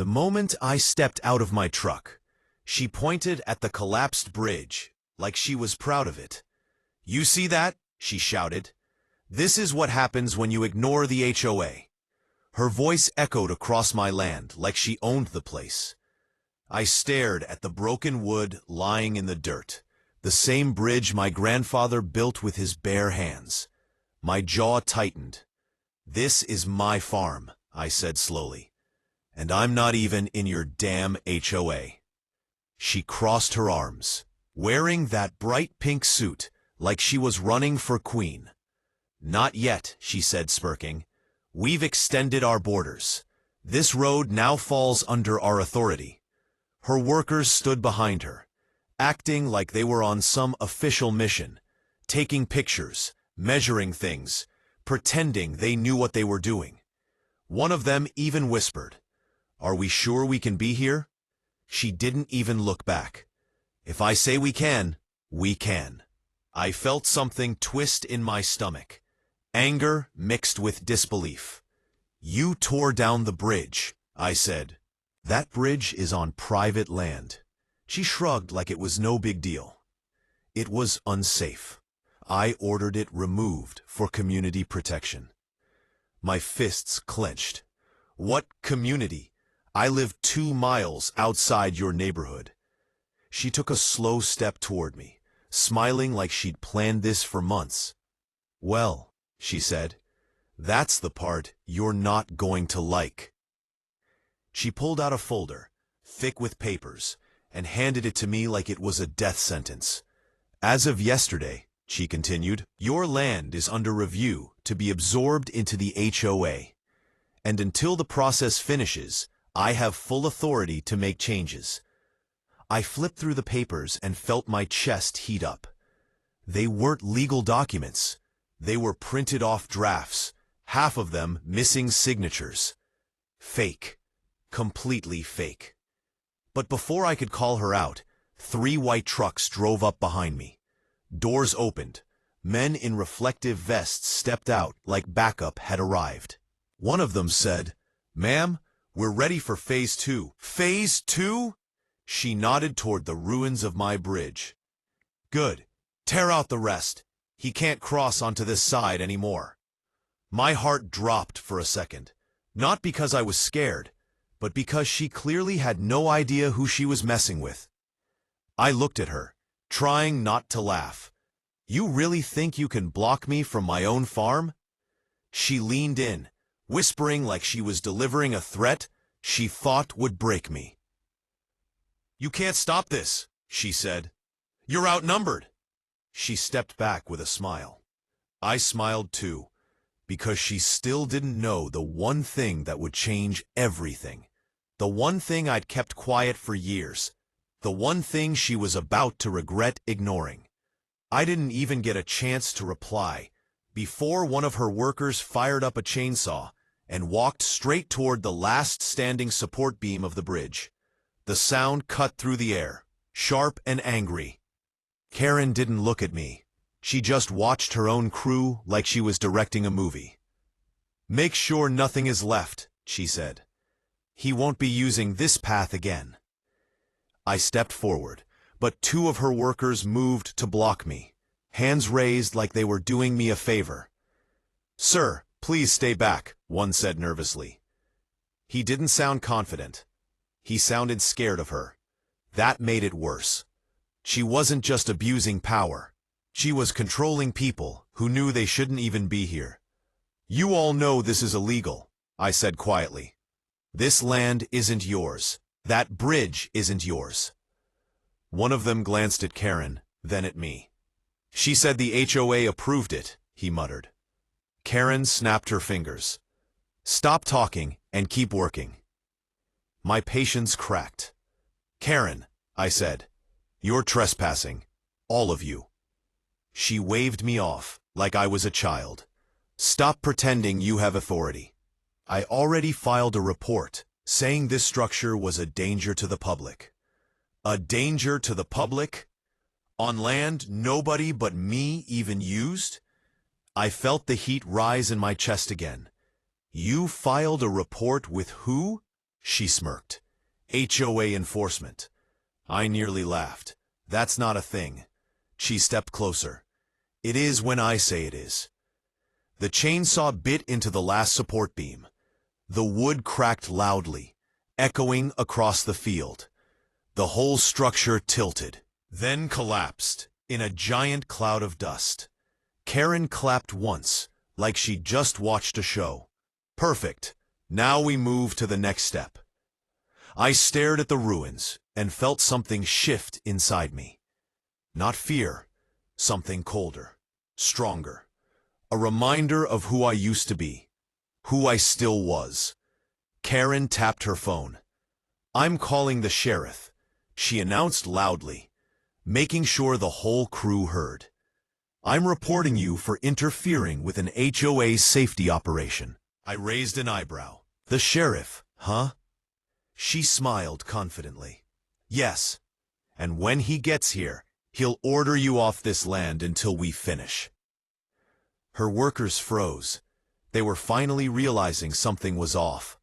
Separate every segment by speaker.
Speaker 1: The moment I stepped out of my truck, she pointed at the collapsed bridge, like she was proud of it. "You see that?" she shouted. "This is what happens when you ignore the HOA. Her voice echoed across my land like she owned the place. I stared at the broken wood lying in the dirt, the same bridge my grandfather built with his bare hands. My jaw tightened. "This is my farm," I said slowly, "and I'm not even in your damn HOA." She crossed her arms, wearing that bright pink suit like she was running for queen. "Not yet," she said, smirking. "We've extended our borders. This road now falls under our authority." Her workers stood behind her, acting like they were on some official mission, taking pictures, measuring things, pretending they knew what they were doing. One of them even whispered, "Are we sure we can be here?" She didn't even look back. "If I say we can, we can." I felt something twist in my stomach, anger mixed with disbelief. "You tore down the bridge," I said. "That bridge is on private land." She shrugged like it was no big deal. "It was unsafe. I ordered it removed for community protection." My fists clenched. "What community? I live 2 miles outside your neighborhood." She took a slow step toward me, smiling like she'd planned this for months. "Well," she said, "that's the part you're not going to like." She pulled out a folder, thick with papers, and handed it to me like it was a death sentence. "As of yesterday," she continued, "your land is under review to be absorbed into the HOA. And until the process finishes, I have full authority to make changes." I flipped through the papers and felt my chest heat up. They weren't legal documents. They were printed off drafts, half of them missing signatures. Fake. Completely fake. But before I could call her out, 3 white trucks drove up behind me. Doors opened. Men in reflective vests stepped out like backup had arrived. One of them said, "Ma'am, we're ready for Phase 2. "Phase 2? She nodded toward the ruins of my bridge. "Good. Tear out the rest. He can't cross onto this side anymore." My heart dropped for a second, not because I was scared, but because she clearly had no idea who she was messing with. I looked at her, trying not to laugh. "You really think you can block me from my own farm?" She leaned in, whispering like she was delivering a threat she thought would break me. "You can't stop this," she said. "You're outnumbered." She stepped back with a smile. I smiled too, because she still didn't know the one thing that would change everything. The one thing I'd kept quiet for years. The one thing she was about to regret ignoring. I didn't even get a chance to reply before one of her workers fired up a chainsaw and walked straight toward the last standing support beam of the bridge. The sound cut through the air, sharp and angry. Karen didn't look at me. She just watched her own crew like she was directing a movie. "Make sure nothing is left," she said. "He won't be using this path again." I stepped forward, but 2 of her workers moved to block me, hands raised like they were doing me a favor. "Sir, please stay back," one said nervously. He didn't sound confident. He sounded scared of her. That made it worse. She wasn't just abusing power. She was controlling people who knew they shouldn't even be here. "You all know this is illegal," I said quietly. "This land isn't yours. That bridge isn't yours." One of them glanced at Karen, then at me. "She said the HOA approved it," he muttered. Karen snapped her fingers. "Stop talking and keep working." My patience cracked. "Karen," I said, "you're trespassing. All of you." She waved me off like I was a child. "Stop pretending you have authority. I already filed a report saying this structure was a danger to the public." A danger to the public? On land nobody but me even used? I felt the heat rise in my chest again. "You filed a report with who?" She smirked. HOA enforcement. I nearly laughed. That's not a thing. She stepped closer. It is when I say it is. The chainsaw bit into the last support beam. The wood cracked loudly, echoing across the field. The whole structure tilted, then collapsed in a giant cloud of dust. Karen clapped once, like she'd just watched a show. Perfect. Now we move to the next step. I stared at the ruins and felt something shift inside me. Not fear, something colder, stronger. A reminder of who I used to be, who I still was. Karen tapped her phone. I'm calling the sheriff, she announced loudly, making sure the whole crew heard. I'm reporting you for interfering with an HOA safety operation. I raised an eyebrow. The sheriff, huh? She smiled confidently. Yes, and when he gets here, he'll order you off this land until we finish. Her workers froze. They were finally realizing something was off.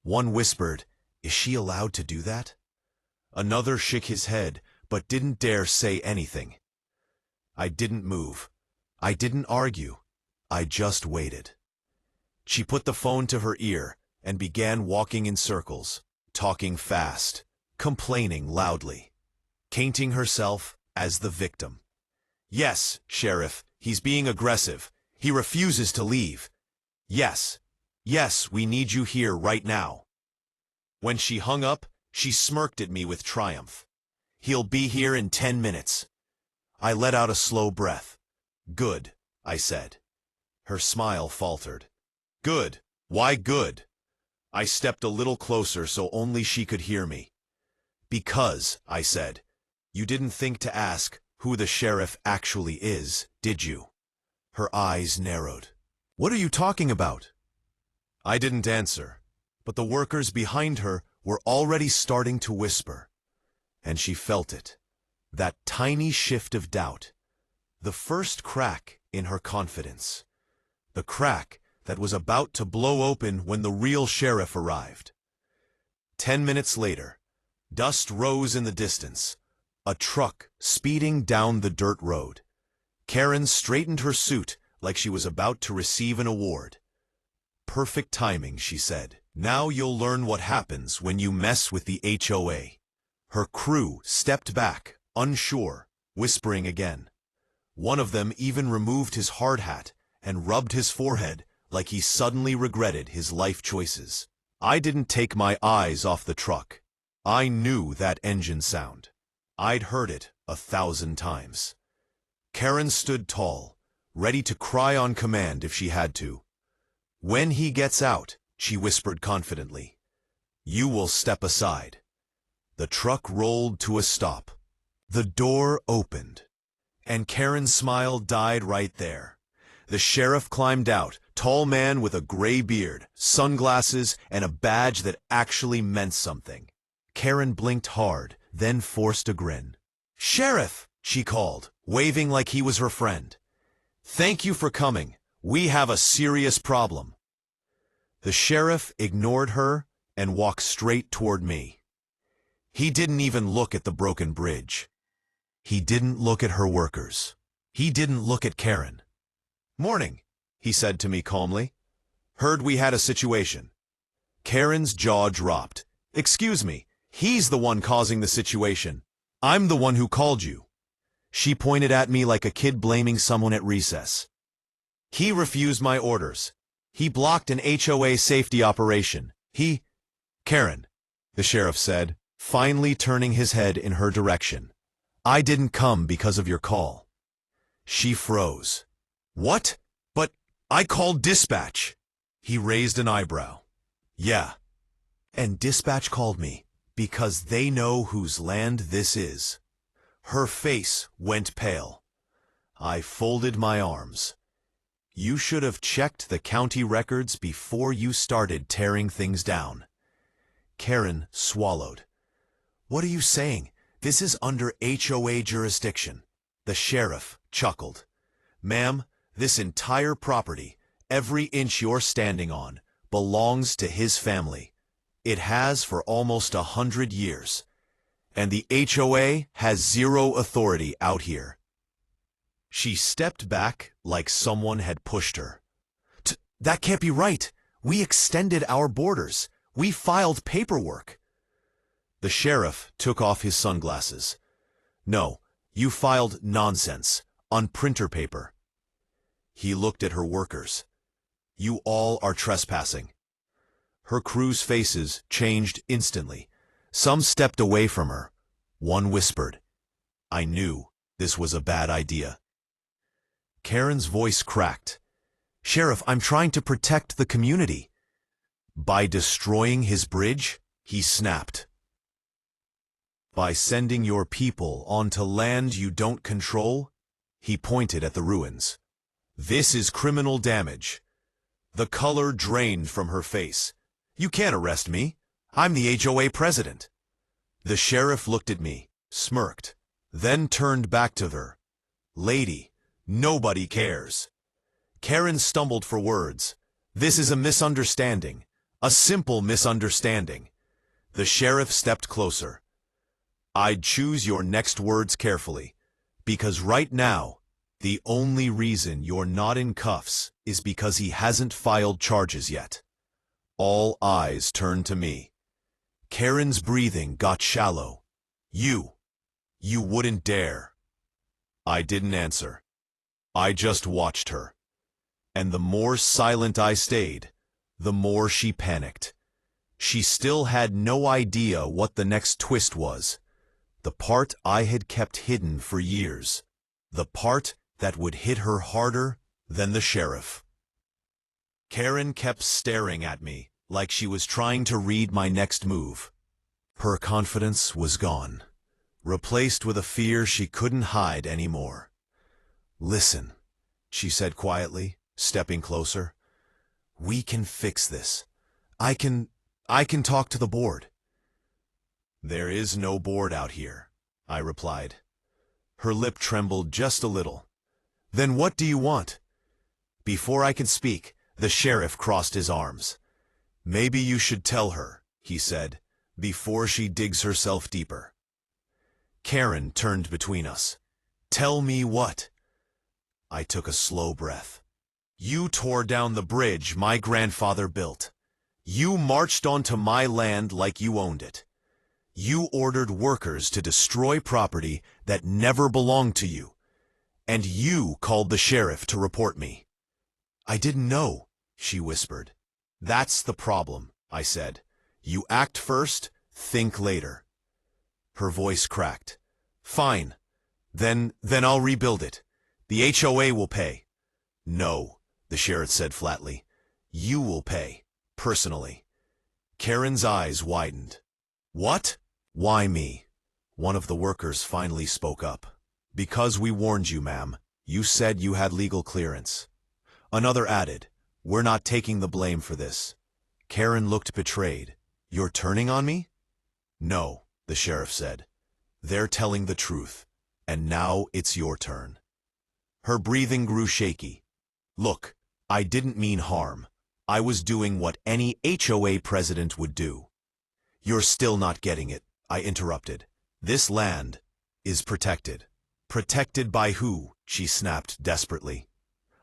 Speaker 1: One whispered, "Is she allowed to do that?" Another shook his head, but didn't dare say anything. I didn't move. I didn't argue. I just waited. She put the phone to her ear and began walking in circles, talking fast, complaining loudly, painting herself as the victim. Yes, Sheriff, he's being aggressive. He refuses to leave. Yes, we need you here right now. When she hung up, she smirked at me with triumph. He'll be here in 10 minutes. I let out a slow breath. Good, I said. Her smile faltered. Good. Why good? I stepped a little closer so only she could hear me. Because, I said, you didn't think to ask who the sheriff actually is, did you? Her eyes narrowed. What are you talking about? I didn't answer, but the workers behind her were already starting to whisper. And she felt it. That tiny shift of doubt. The first crack in her confidence. The crack that was about to blow open when the real sheriff arrived. 10 minutes later, dust rose in the distance. A truck speeding down the dirt road. Karen straightened her suit like she was about to receive an award. Perfect timing, she said. Now you'll learn what happens when you mess with the HOA. Her crew stepped back, unsure, whispering again. One of them even removed his hard hat and rubbed his forehead like he suddenly regretted his life choices. I didn't take my eyes off the truck. I knew that engine sound. I'd heard it 1,000 times. Karen stood tall, ready to cry on command if she had to. When he gets out, she whispered confidently, you will step aside. The truck rolled to a stop. The door opened, and Karen's smile died right there. The sheriff climbed out, tall man with a gray beard, sunglasses, and a badge that actually meant something. Karen blinked hard, then forced a grin. Sheriff, she called, waving like he was her friend. Thank you for coming. We have a serious problem. The sheriff ignored her and walked straight toward me. He didn't even look at the broken bridge. He didn't look at her workers. He didn't look at Karen. Morning, he said to me calmly. Heard we had a situation. Karen's jaw dropped. Excuse me, he's the one causing the situation. I'm the one who called you. She pointed at me like a kid blaming someone at recess. He refused my orders. He blocked an HOA safety operation. Karen, the sheriff said, finally turning his head in her direction. I didn't come because of your call. She froze. What? But I called dispatch. He raised an eyebrow. Yeah. And dispatch called me because they know whose land this is. Her face went pale. I folded my arms. You should have checked the county records before you started tearing things down. Karen swallowed. What are you saying? This is under HOA jurisdiction. The sheriff chuckled. Ma'am, this entire property, every inch you're standing on, belongs to his family. It has for almost 100 years. And the HOA has zero authority out here. She stepped back like someone had pushed her. That can't be right. We extended our borders. We filed paperwork. The sheriff took off his sunglasses. No, you filed nonsense on printer paper. He looked at her workers. You all are trespassing. Her crew's faces changed instantly. Some stepped away from her. One whispered. I knew this was a bad idea. Karen's voice cracked. Sheriff, I'm trying to protect the community. By destroying his bridge, he snapped. By sending your people onto land you don't control, he pointed at the ruins. This is criminal damage. The color drained from her face. You can't arrest me. I'm the HOA president. The sheriff looked at me, smirked, then turned back to her. Lady, nobody cares. Karen stumbled for words. This is a misunderstanding. A simple misunderstanding. The sheriff stepped closer. I'd choose your next words carefully, because right now, the only reason you're not in cuffs is because he hasn't filed charges yet. All eyes turned to me. Karen's breathing got shallow. You wouldn't dare. I didn't answer. I just watched her. And the more silent I stayed, the more she panicked. She still had no idea what the next twist was. The part I had kept hidden for years. The part that would hit her harder than the sheriff. Karen kept staring at me like she was trying to read my next move. Her confidence was gone, replaced with a fear she couldn't hide anymore. Listen, she said quietly, stepping closer. We can fix this. I can talk to the board. There is no board out here, I replied. Her lip trembled just a little. Then what do you want? Before I could speak, the sheriff crossed his arms. Maybe you should tell her, he said, before she digs herself deeper. Karen turned between us. Tell me what? I took a slow breath. You tore down the bridge my grandfather built. You marched onto my land like you owned it. You ordered workers to destroy property that never belonged to you. And you called the sheriff to report me. I didn't know, she whispered. That's the problem, I said. You act first, think later. Her voice cracked. Fine. Then I'll rebuild it. The HOA will pay. No, the sheriff said flatly. You will pay, personally. Karen's eyes widened. What? Why me? One of the workers finally spoke up. Because we warned you, ma'am. You said you had legal clearance. Another added, we're not taking the blame for this. Karen looked betrayed. You're turning on me? No, the sheriff said. They're telling the truth, and now it's your turn. Her breathing grew shaky. Look, I didn't mean harm. I was doing what any HOA president would do. You're still not getting it, I interrupted. This land is protected. Protected by who? She snapped desperately.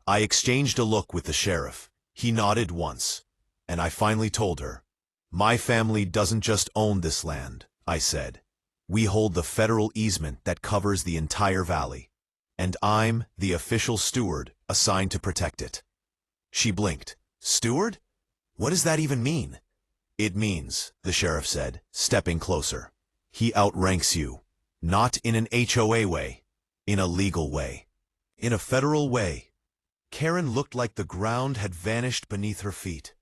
Speaker 1: I exchanged a look with the sheriff. He nodded once, and I finally told her. My family doesn't just own this land, I said. We hold the federal easement that covers the entire valley, and I'm the official steward assigned to protect it. She blinked. Steward? What does that even mean? It means, the sheriff said, stepping closer. He outranks you, not in an HOA way, in a legal way, in a federal way. Karen looked like the ground had vanished beneath her feet.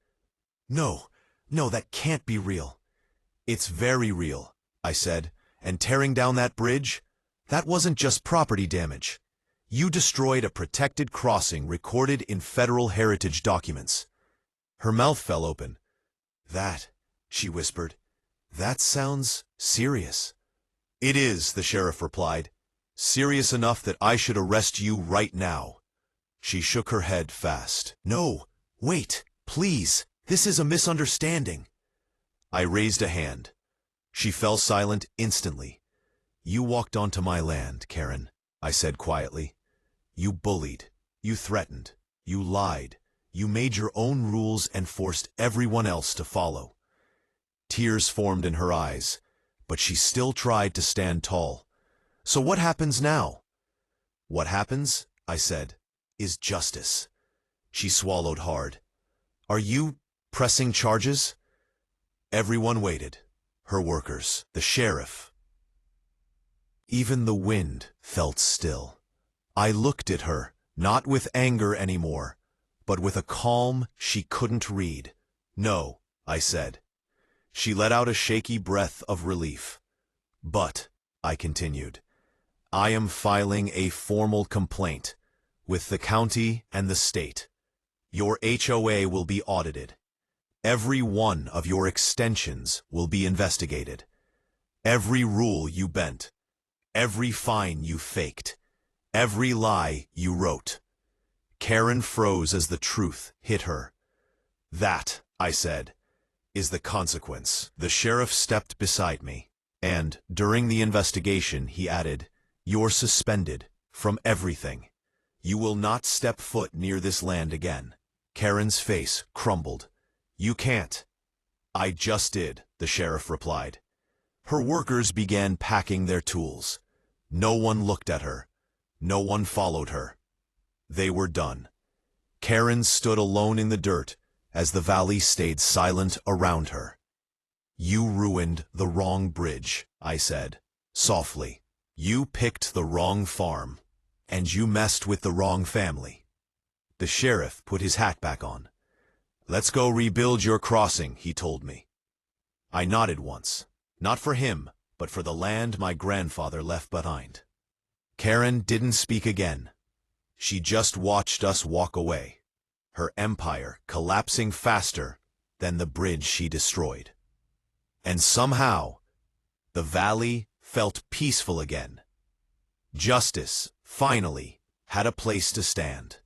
Speaker 1: No, that can't be real. It's very real, I said, and tearing down that bridge, that wasn't just property damage. You destroyed a protected crossing recorded in federal heritage documents. Her mouth fell open. That, she whispered, that sounds serious. It is, the sheriff replied. Serious enough that I should arrest you right now. She shook her head fast. No, wait, please, this is a misunderstanding. I raised a hand. She fell silent instantly. You walked onto my land, Karen, I said quietly. You bullied. You threatened. You lied. You made your own rules and forced everyone else to follow. Tears formed in her eyes, but she still tried to stand tall. So what happens now? What happens, I said, is justice. She swallowed hard. Are you pressing charges? Everyone waited. Her workers, the sheriff. Even the wind felt still. I looked at her, not with anger anymore, but with a calm she couldn't read. No, I said. She let out a shaky breath of relief. But, I continued, I am filing a formal complaint with the county and the state. Your HOA will be audited. Every one of your extensions will be investigated. Every rule you bent. Every fine you faked. Every lie you wrote. Karen froze as the truth hit her. That, I said, is the consequence. The sheriff stepped beside me, and, during the investigation, he added, You're suspended from everything. You will not step foot near this land again. Karen's face crumbled. You can't. I just did, the sheriff replied. Her workers began packing their tools. No one looked at her. No one followed her. They were done. Karen stood alone in the dirt as the valley stayed silent around her. You ruined the wrong bridge, I said, softly. You picked the wrong farm, and you messed with the wrong family. The sheriff put his hat back on. Let's go rebuild your crossing, he told me. I nodded once, not for him, but for the land my grandfather left behind. Karen didn't speak again. She just watched us walk away, her empire collapsing faster than the bridge she destroyed. And somehow, the valley felt peaceful again. Justice, finally, had a place to stand.